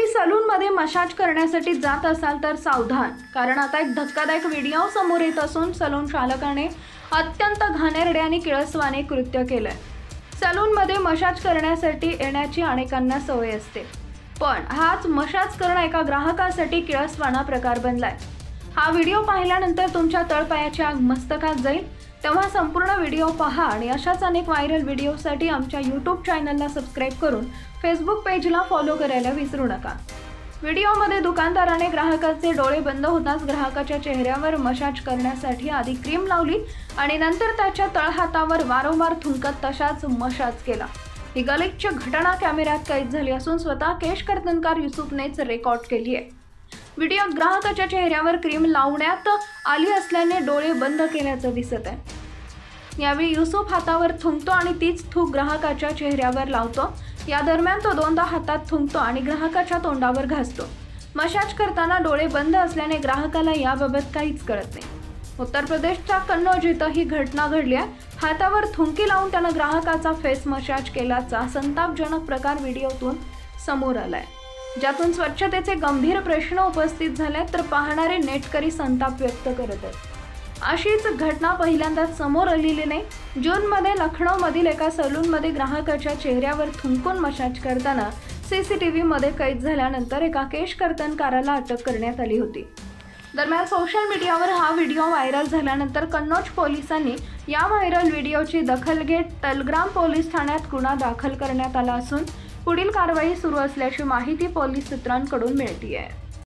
सलूनमध्ये massage करण्यासाठी जात असाल तर सावधान, कारण आता एक धक्कादायक व्हिडिओ समोर येत असून सलून चालकाने अत्यंत घाणेरडे आणि किळसवाणे कृत्य केलंय। सलूनमध्ये मसाज करण्यासाठी येण्याची अनेकांना सवय असते, पण हाच मसाज करणं एका ग्राहकासाठी किळसवाणा प्रकार बनलाय। हा व्हिडिओ पाहिल्यानंतर तुमच्या तळपायाची आग मस्तकात जाईल, तेव्हा संपूर्ण व्हिडिओ पहा आणि अशाच अनेक व्हायरल व्हिडिओसाठी आमच्या YouTube चॅनलला सबस्क्राइब करून फेसबुक पेजला फॉलो करायला विसरू नका। व्हिडिओमध्ये दुकानदाराने ग्राहकाचे डोळे बंद होताच ग्राहकाच्या चेहऱ्यावर मसाज करण्यासाठी आधी क्रीम लावली आणि नंतर त्याच्या तळहातावर वारंवार थुंकत तशाच मसाज केला। ही गलिच्छ घटना कॅमेऱ्यात कैद झाली असून स्वतः केश कर्तनकार युसुफनेच रेकॉर्ड केली आहे। व्हिडिओत ग्राहकाच्या चेहऱ्यावर क्रीम लावण्यात आली असल्याने डोळे बंद केल्याचं दिसत आहे। यावेळी युसुफ हातावर थुंकतो आणि तीच थूक ग्राहकाच्या चेहऱ्यावर लावतो। या दरम्यान तो दोनदा हातात थुंकतो आणि ग्राहकाच्या तोंडावर घासतो। मसाज करताना डोळे बंद असल्याने ग्राहकाला याबाबत काहीच कळत नाही। उत्तर प्रदेशच्या कन्नौज इथं ही घटना घडली आहे। हातावर थुंकी लावून त्यानं ग्राहकाचा फेस मसाज केल्याचा संतापजनक प्रकार व्हिडिओतून समोर आलाय, ज्यातून स्वच्छतेचे गंभीर प्रश्न उपस्थित झाले तर पाहणारे नेटकरी संताप व्यक्त करत आहेत। अशीच घटना पहिल्यांदाच समोर आलेली नाही। जूनमध्ये लखनौमधील एका सलूनमध्ये ग्राहकाच्या चेहऱ्यावर थुंकून मसाज करताना CCTVमध्ये कैद झाल्यानंतर एका केश कर्तनकाराला अटक करण्यात आली होती। दरम्यान सोशल मीडियावर हा व्हिडिओ व्हायरल झाल्यानंतर कन्नौज पोलिसांनी या व्हायरल व्हिडिओची दखल घेत तलग्राम पोलीस ठाण्यात गुन्हा दाखल करण्यात आला असून पुढील कारवाई सुरू असल्याची माहिती पोलीस सूत्रांकडून मिळते आहे।